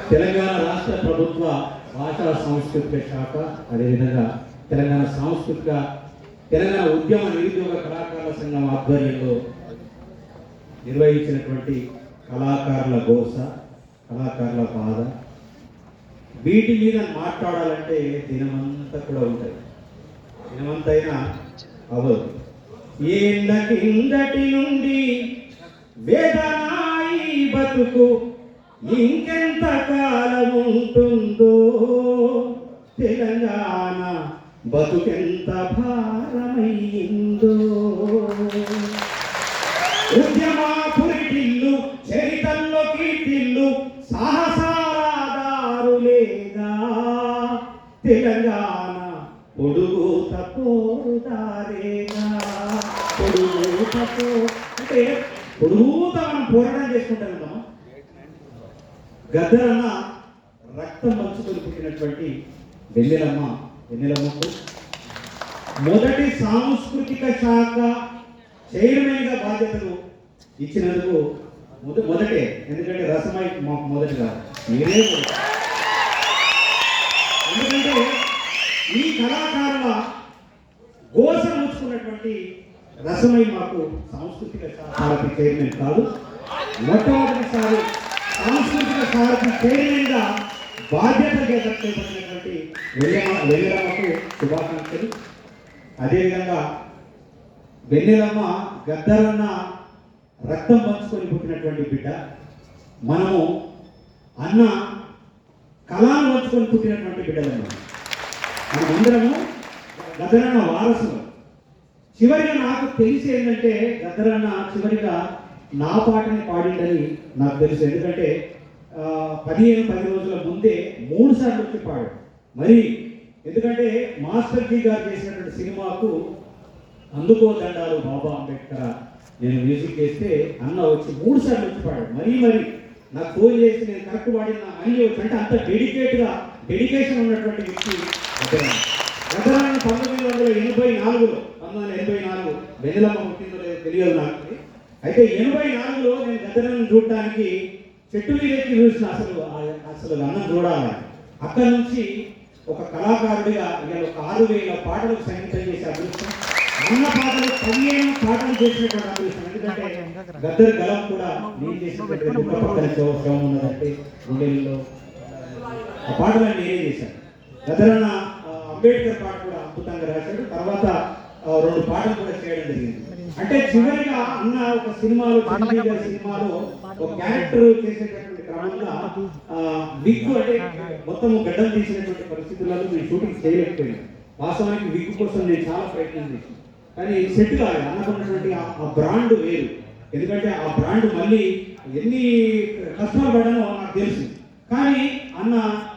తెలంగాణ రాష్ట్ర ప్రభుత్వ భాషా సాంస్కృతిక శాఖ, అదేవిధంగా తెలంగాణ తెలంగాణ ఉద్యమ నిరుద్యోగ కళాకారుల సంఘం ఆధ్వర్యంలో నిర్వహించినటువంటి కళాకారుల గోస, కళాకారుల బాధ, వీటి మీద మాట్లాడాలంటే దినమంతా కూడా ఉంటుంది. దినమంతైనా అవ్వదు. ఏళ్ళ కిందటి నుండి వేదనాయి బతుకు ఇంకెంత కాలం ఉంటుందో, తెలంగాణ బతుకెంత భారమయ్యిందో. ఉద్యమాపురిటిల్లు చరితల్లో కీర్తిల్లు సాహసారాదారులేగా, తెలంగాణ పొడుగుత పోరుదారేగా. అంటే పొడుగుత మనం పోరాటం చేసుకుంటాం కదా. గద్దరన్న రక్తం పంచుకొని పుట్టినటువంటి వెన్నెలమ్మకు మొదటి సాంస్కృతిక శాఖ చైర్మన్ గా బాధ్యతలు ఇచ్చినందుకు మొదటే, ఎందుకంటే రసమై మాకు మొదటిగా మీరే. ఎందుకంటే ఈ కళాకారుల గోస ఉంచుకున్నటువంటి రసమై మాకు సాంస్కృతిక సారథి చైర్మన్ కాదు, మొట్టమొదటిసారి సాంస్కృతిక సారథి చైర్మన్ గా బాధ్యత చేపట్టినటువంటి వెన్నెలమ్మకు శుభాకాంక్షలు. అదేవిధంగా వెన్నెలమ్మ గద్దరన్న రక్తం పంచుకొని పుట్టినటువంటి బిడ్డ. మనము అన్న కళను పంచుకొని పుట్టినటువంటి బిడ్డలమ్మ. మనమందరము గద్దరన్న వారసులు. చివరిగా నాకు తెలిసి ఏంటంటే గద్దరన్న చివరిగా నా పాటని పాడిందని నాకు తెలుసు. ఎందుకంటే 10 రోజుల ముందే 3 సార్లు వచ్చి పాడాడు. మరి ఎందుకంటే మాస్టర్ జీ గారు చేసినటువంటి సినిమాకు అందుకో దండాలు బాబా అంబేద్కర్ నేను మ్యూజిక్ చేస్తే అన్న వచ్చి 3 సార్లు వచ్చి పాడాడు. మరీ నాకు ఫోన్ చేసి నేను కరెక్ట్ పాడిన అన్ని వచ్చి, అంటే అంత డెడికేషన్ ఉన్నటువంటి వ్యక్తి గద్దరన్న. 1984 వెన్నెలమ్మ పుట్టిందో లేదో తెలియదు నాకు. అయితే 84లో నేను గద్దరన్నను చూడటానికి చెట్టు మీద ఎక్కి చూసిన అసలు అన్నం చూడాలి. అక్కడి నుంచి ఒక కళాకారుడిగా ఇవాళ ఒక 6000 పాటలకు సంగీతం చేసే అదృష్టం, అన్న పాటలు 15 పాటలు చేసినటువంటి అదృష్టం. ఎందుకంటే గద్దర్ గలం కూడా నేను చేసినటువంటి పక్కన శవం ఉన్నదంటే గుండెల్లో ఆ పాటలను నేనే చేశాను. గద్దరన్న అంబేద్కర్ పాట కూడా అద్భుతంగా రాశాడు. తర్వాత 2 పాటలు కూడా చేయడం జరిగింది. అంటే చివరిగా అన్న ఒక సినిమాలో ఒక క్యారెక్టర్ చేసేటటువంటి క్రమంగా విగ్గు, అంటే మొత్తం గడ్డం తీసినటువంటి పరిస్థితులలో నేను షూటింగ్ చేయలేకపోయాను. వాస్తవానికి విగ్గు కోసం నేను చాలా ప్రయత్నం చేశాను, కానీ సెట్ కాలేదు. అన్నకున్నటువంటి ఆ బ్రాండ్ వేరు. ఎందుకంటే ఆ బ్రాండ్ మళ్ళీ ఎన్ని కష్టాలు పడ్డానో నాకు తెలుసు. కానీ అన్న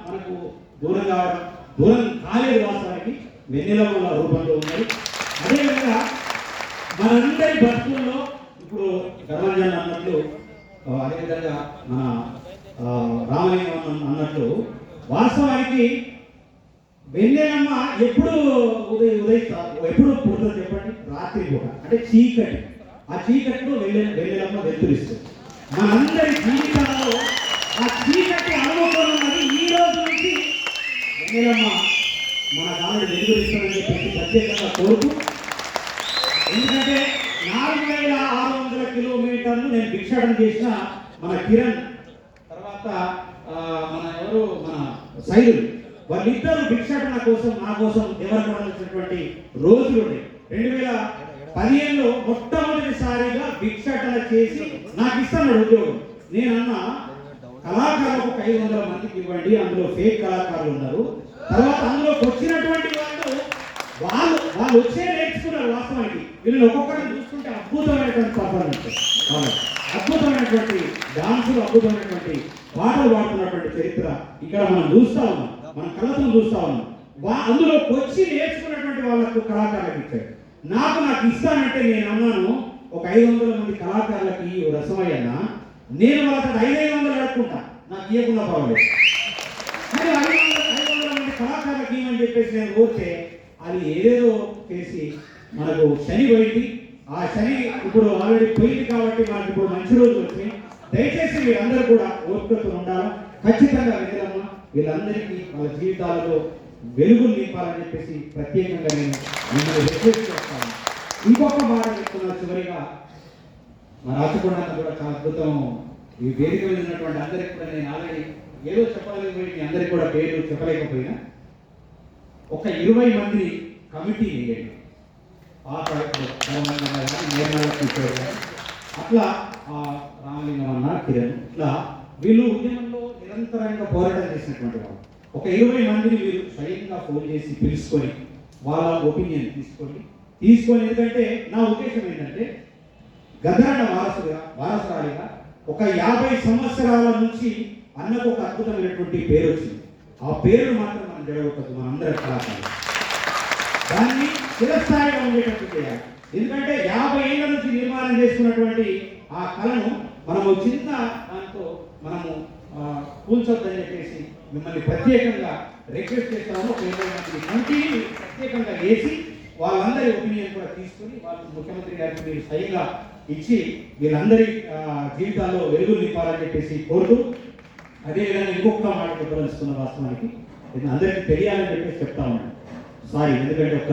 మనకు దూరం కాలేదు. వాస్తవానికి వెన్నెలమ్మ రూపంలో ఉన్నాయి. అదేవిధంగా మనందరి బతుకుల్లో ఇప్పుడు ధర్మజన్ అన్నట్లు, అదేవిధంగా మన రామలింగం అన్నట్లు, వాస్తవానికి వెన్నెలమ్మ ఎప్పుడు ఎప్పుడు పుడుతుందో చెప్పండి? రాత్రి పూట, అంటే చీకటి. ఆ చీకట్లో వెన్నెలమ్మ వెలుతురిస్తుంది. మనందరి జీవితాల్లో ఆ చీకటి అనుభవం ఉన్నది. ఈ రోజు నుంచి వెన్నెలమ్మ మన కామెడీ వెలుగురిస్తుందని చెప్పేసి ప్రత్యేకంగా కోరుతూ, ఎందుకంటే 4600 కిలోమీటర్లు నేను భిక్షాటన చేసిన మన కిరణ్, తర్వాత మన సైదులు, వాళ్ళిద్దరు భిక్షాటన కోసం నా కోసం దేవరపడాల్సినటువంటి రోజులు ఉన్నాయి. 2015లో మొట్టమొదటిసారిగా భిక్షాటన చేసి నాకు ఇస్తాను ఉద్యోగం. నేనన్నా కళాకారులకు 500 మందికి ఇవ్వండి, అందులో ఫేక్ కళాకారులు ఉన్నారు. తర్వాత అందులోకి వచ్చినటువంటి వాళ్ళు వచ్చే నేర్చుకున్నారు. వాస్తవానికి వీళ్ళు ఒక్కొక్కరిని చూసుకుంటే అద్భుతమైనటువంటి పర్ఫార్మెన్స్, అద్భుతమైనటువంటి డాన్సులు, అద్భుతమైనటువంటి పాటలు పాడుతున్నటువంటి చరిత్ర ఇక్కడ మనం చూస్తా ఉన్నాం, మన కళతో చూస్తా ఉన్నాం. అందులోకి వచ్చి నేర్చుకున్నటువంటి వాళ్ళకు కళాకారులకు ఇచ్చాడు. నాకు ఇస్తానంటే నేను అన్నాను, ఒక 500 మంది కళాకారులకి రసమయ్యన్న, నేను వాళ్ళకి 500 అడుక్కుంటా, నాకు ఇవ్వకుండా పర్వాలేదు. మరి 500 మంది కళాకారులకి ఇవ్వమని చెప్పేసి నేను కోరితే అది ఏదేదో చేసి మనకు శని పోయింది. ఆ శని ఇప్పుడు ఆల్రెడీ పోయింది కాబట్టి మనకి ఇప్పుడు మంచి రోజులు వచ్చినాయి. దయచేసి మీరందరూ కూడా ఓపికతో ఉండాలి. ఖచ్చితంగా వెన్నెలమ్మ వీళ్ళందరికీ వాళ్ళ జీవితాలలో వెలుగులు నింపాలని చెప్పేసి ప్రత్యేకంగా నేను మిమ్మల్ని రిక్వెస్ట్ చేస్తాను. ఇంకొక మాట చెప్తున్నా చివరిగా, మా రాచకొండ కూడా చాలా అద్భుతం. ఈ వేదిక మీద ఉన్నటువంటి అందరికీ కూడా నేను ఆల్రెడీ ఏదో చెప్పలేకపోయి మీ అందరికీ కూడా పేరు చెప్పలేకపోయినా ఒక 20 మంది కమిటీ వేయండి. అట్లా రామలింగం అన్న, కిరణ్, ఇట్లా వీళ్ళు ఉద్యమంలో నిరంతరంగా పోరాటం చేసినటువంటి వాళ్ళు. ఒక 20 మందిని మీరు స్వయంగా ఫోన్ చేసి పిలుచుకొని వాళ్ళ ఒపీనియన్ తీసుకొని ఎందుకంటే నా ఉద్దేశం ఏంటంటే గదరన్న వారసురాలిగా ఒక 50 సంవత్సరాల నుంచి అన్నకు ఒక అద్భుతమైనటువంటి పేరు వచ్చింది. ఆ పేరు మాత్రం మనం జరగకూడదు. మనందరి కళాకారులు దాన్ని చిరస్థాయిగా ఉండేటట్టు చేయాలి. ఎందుకంటే 50 ఏళ్ళ నుంచి నిర్మాణం చేసుకున్నటువంటి ఆ కళను మనము చిన్న దాంతో మనము కూల్చొద్దని చెప్పేసి మిమ్మల్ని ప్రత్యేకంగా రిక్వెస్ట్ చేస్తాము. ఒక 20 మంది కమిటీని ప్రత్యేకంగా వేసి వాళ్ళందరి ఒపీనియన్ కూడా తీసుకొని వాళ్ళు ముఖ్యమంత్రి గారికి మీరు స్వయంగా ఇచ్చి వీళ్ళందరి జీవితాల్లో వెలుగులు నింపాలని చెప్పేసి కోరుతూ, అదేవిధంగా ఇంకొక మాట చెప్పదలుచుకున్న వాస్తవానికి అందరికీ తెలియాలని చెప్పేసి చెప్తా ఉన్నాను. సారీ, ఎందుకంటే ఒక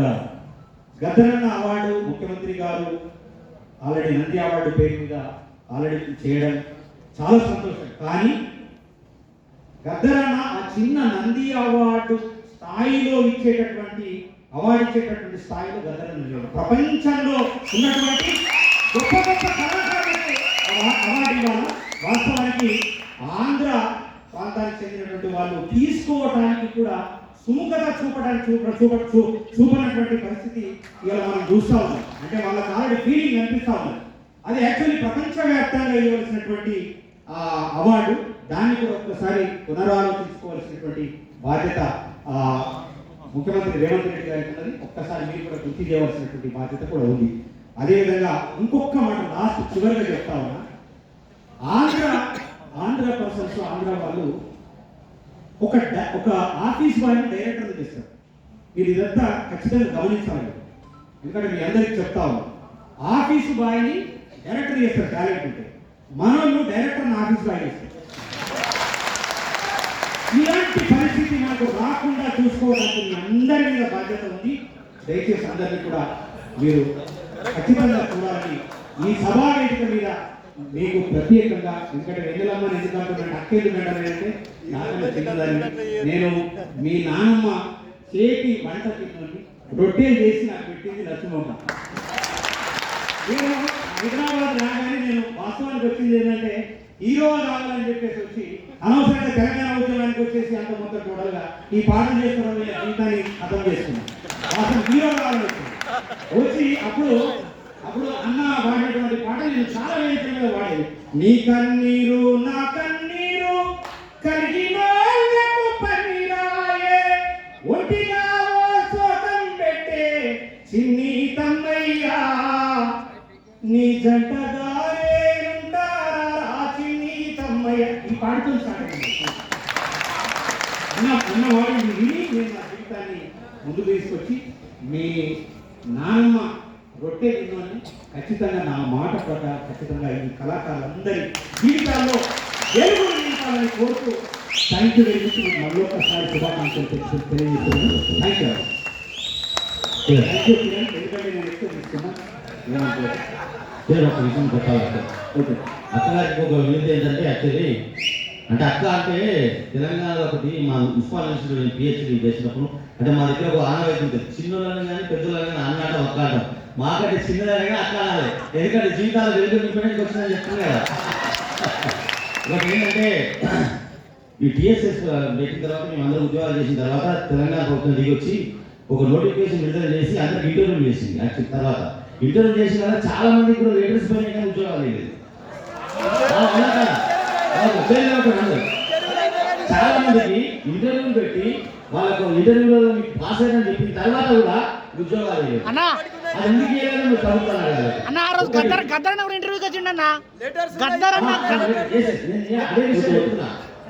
గద్దరన్న అవార్డు ముఖ్యమంత్రి గారు ఆల్రెడీ నంది అవార్డు పేరు మీద ఆల్రెడీ చేయడం చాలా సంతోషం. కానీ గద్దరన్న ఆ చిన్న నంది అవార్డు స్థాయిలో ఇచ్చేటటువంటి స్థాయిలో గద్దరన్న ప్రపంచంలో ఉన్నటువంటి గొప్ప గొప్ప కళాకారులకు అవార్డు ఇవ్వాలి. వాస్తవానికి ఆంధ్ర ప్రాంతానికి చెందినటువంటి వాళ్ళు తీసుకోవడానికి కూడా సుముఖత చూపనటువంటి పరిస్థితి ఇవాళ మనం చూస్తూ ఉన్నాం. అంటే వాళ్ళకి ఆల్రెడీ ఫీలింగ్ అనిపిస్తూ ఉన్నాం. అది యాక్చువల్లీ ప్రపంచవ్యాప్తంగా ఇవ్వవలసినటువంటి అవార్డు. దాన్ని కూడా ఒక్కసారి పునరాలోచించుకోవాల్సినటువంటి బాధ్యత ముఖ్యమంత్రి రేవంత్ రెడ్డి గారికి ఉన్నది. ఒక్కసారి మీరు కూడా గుర్తు చేయవలసినటువంటి బాధ్యత కూడా ఉంది. అదేవిధంగా ఇంకొక మాట లాస్ట్ చివరిగా చెప్తా ఉన్నా, ఆంధ్ర పర్సన్స్ ఆంధ్ర వాళ్ళు ఒక ఆఫీస్ బాయ్ని డైరెక్టర్ చేస్తారు. మీరు ఇదంతా ఖచ్చితంగా గమనించాలి. ఎందుకంటే మీ అందరికీ చెప్తా ఉన్నాం, ఆఫీసు బాయ్ని డైరెక్టర్ చేస్తారు టాలెంట్ ఉంటే. మనల్ని డైరెక్టర్ని ఆఫీస్ బాయ్ చేస్తారు. ఇలాంటి పరిస్థితి మనకు రాకుండా చూసుకోవడానికి మీ అందరి మీద బాధ్యత ఉంది. దయచేసి అందరినీ కూడా మీరు ఖచ్చితంగా చూడాలని ఈ సభా వేదిక మీద మీకు ప్రత్యేకంగా, ఎందుకంటే వెన్నెలమ్మని ఎందుకంటే అక్కేది గంటలంటే నాకన్నా చిన్నదాన్ని. నేను మీ నాన్నమ్మ చేతి వంట తిన్నది రొట్టెలు చేసి నాకు పెట్టింది లక్ష్మమ్మ. నేను హైదరాబాద్ రాగానే నేను వాస్తవానికి వచ్చింది ఏంటంటే హీరో రావాలని చెప్పేసి వచ్చి అనవసరంగా తెలంగాణ ఉద్యమానికి వచ్చేసి అంత మొత్తం టోటల్గా ఈ పాఠం చేసుకోవడం జీవితాన్ని అర్థం చేసుకున్నాను. వాస్తవం హీరో రావాలని వచ్చి అప్పుడు అన్న పాడినటువంటి పాట నేను చాలా వేదికలుగా వాడేది. నీ కన్నీరు నా కన్నీరు కలిగిన పనిరాయే ఒంటిగా శోకం పెట్టే చిన్ని తమ్మయ్యా నీ జంటగారే ఉంటారా చిన్ని తమ్మయ్య. ఈ పాటతో స్టార్ట్ అయింది. అన్నవాడు విని నేను నా జీవితాన్ని ముందుకు తీసుకొచ్చి మీ నాన్నమ్మ రొట్టె తిన్నాను. ఖచ్చితంగా నా మాట ప్రకారం ఖచ్చితంగా ఈ కళాకారులందరి జీవితాల్లో వెలుగు నింపాలని కోరుతూ థ్యాంక్ యూ వెరీ మచ్. మళ్ళీ ఒక్కసారి శుభాకాంక్షలు తెలియజేస్తున్నాను. Thank you. ఎందుకంటే నేను ఎక్కువ తీసుకున్నాను. ఒక విషయం చెప్పాలి. ఓకే, అక్కగారికి ఒక వినతి ఏంటంటే యాక్చువల్లీ అంటే అక్క అంటే తెలంగాణలో ఒకటి మా ఉస్మాన్ యూనివర్సిటీలో నేను పిహెచ్డీ చేసినప్పుడు అంటే మా దగ్గర ఒక ఆనవాయితీ ఉంటుంది. చిన్నోళ్ళని కానీ పెద్దోళ్ళని కానీ అన్నాటం ఒక్కటం. మాకంటే చిన్నదాన్ని కానీ అక్క అనాలి. ఎందుకంటే జీవితాలు వెలుగు నింపడానికి వచ్చిందని చెప్తుంది కదా. ఒకటి ఏంటంటే ఈ టీఎస్ఎస్ పెట్టిన తర్వాత మేము అందరూ ఉద్యోగాలు చేసిన తర్వాత తెలంగాణ ప్రభుత్వం దిగి వచ్చి ఒక నోటిఫికేషన్ విడుదల చేసి అందరికి ఇంటర్వ్యూ చేసింది. యాక్చువల్ తర్వాత ఇంటర్వ్యూ చేసిన తర్వాత చాలా మందికి కూడా లెటర్స్ పైన కానీ ఉద్యోగాలు లేదు. చాలా మందికి ఇంటర్వ్యూ పెట్టి వాళ్ళకు ఇంటర్వ్యూలో మీకు పాస్ అయ్యారని చెప్పిన తర్వాత కూడా ఉద్యోగాలు లేదు. అది ఎందుకు చేయలేదు మీరు చదువుతున్నారు కదా.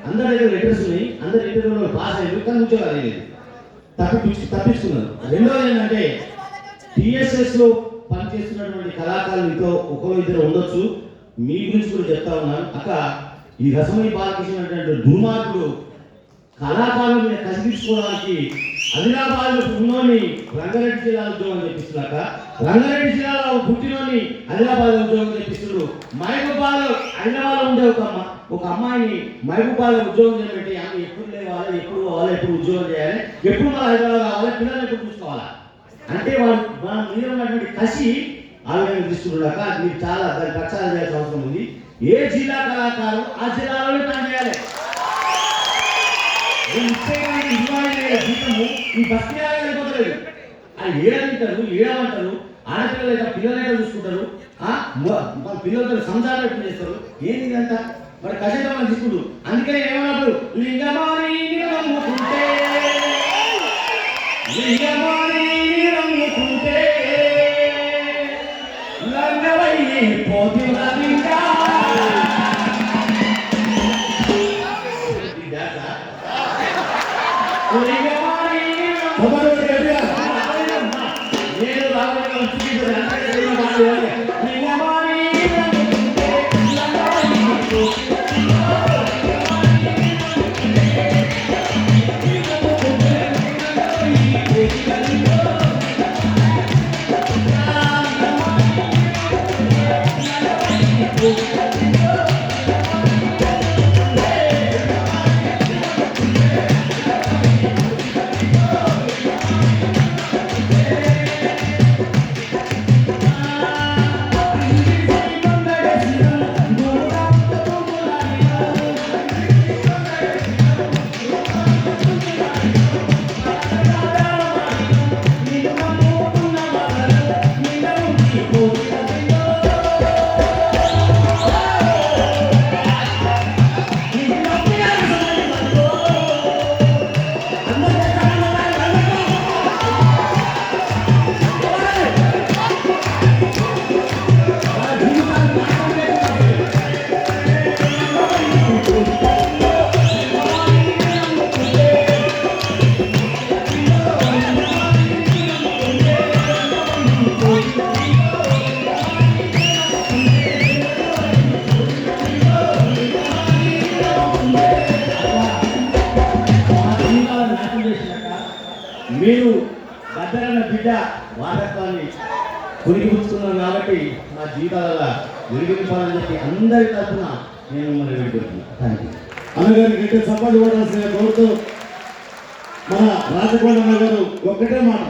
అందరి దగ్గర లెటర్స్ ఉన్నాయి, అందరి ఇంటర్వ్యూలో పాస్ అయ్యారు కానీ ఉద్యోగాలు లేదు, తప్పించుకున్నారు. రెండోది ఏంటంటే టిఎస్ఎస్ లో పనిచేస్తున్నటువంటి కళాకారులు ఇంట్లో ఒకరో ఇద్దరు ఉండొచ్చు. మీ గురించి కూడా చెప్తా ఉన్నాను. అక్క ఈ రసమై బాలకృష్ణ అనేటువంటి దుర్మార్గుడు కళాకారుల మీద కసిపించుకోవడానికి ఆదిలాబాద్ ఉన్నోని రంగారెడ్డి జిల్లాలో ఉద్యోగం తెప్పిస్తున్నాక రంగారెడ్డి జిల్లాలో పుట్టినోని ఆదిలాబాద్ ఉద్యోగం తెప్పిస్తున్నాడు. మహబూబాలో ఆదిలాబాద్ ఉండే ఒక అమ్మాయిని మహబూబాలో ఉద్యోగం చేయబెట్టి ఆమె ఎప్పుడు లేవాలి, ఎప్పుడు పోవాలి, ఎప్పుడు ఉద్యోగం చేయాలి, ఎప్పుడు మన హైదరాబాద్ కావాలి, పిల్లల్ని ఎప్పుడు చూసుకోవాలా అంటే వాళ్ళ మీద ఉన్నటువంటి కసి ఆలోచన తీసుకున్నాక మీరు చాలా దాన్ని ప్రచారం చేయాల్సిన అవసరం ఉంది. ఏ జిల్లా కళాకారు ఆ జిల్లాలోనే పనిచేయాలి. జీతము ఈ బస్తీ వెళ్ళిపోతలేదు. అది ఏడంటారు, ఏడమంటారు, ఆడపిల్లలు అయితే పిల్లలైతే చూసుకుంటారు, మన పిల్లలతో సంసారం ఎప్పుడు చేస్తారు. ఏంటి ఇదంతా మరి కషాయం తీసుకుంటు. అందుకనే ఏమన్నప్పుడు లింగమాని నమ్ముకుంటే లింగమాని నమ్ముకుంటే లంగవయ్యి పోతున్నా మీరు భద్రన్న బిడ్డ వారత్వాన్ని పురిగిపుచ్చుకున్నాం కాబట్టి మా జీవితాలలో వెలిగించాలని చెప్పి అందరి తరఫున నేను మిమ్మల్ని వేడుకుంటున్నాను. Thank you. అన్నగారికి గట్టి సపోర్ట్ ఇవ్వాల్సిన కోరుతూ మన రాజకోట గారు ఒక్కటే మాట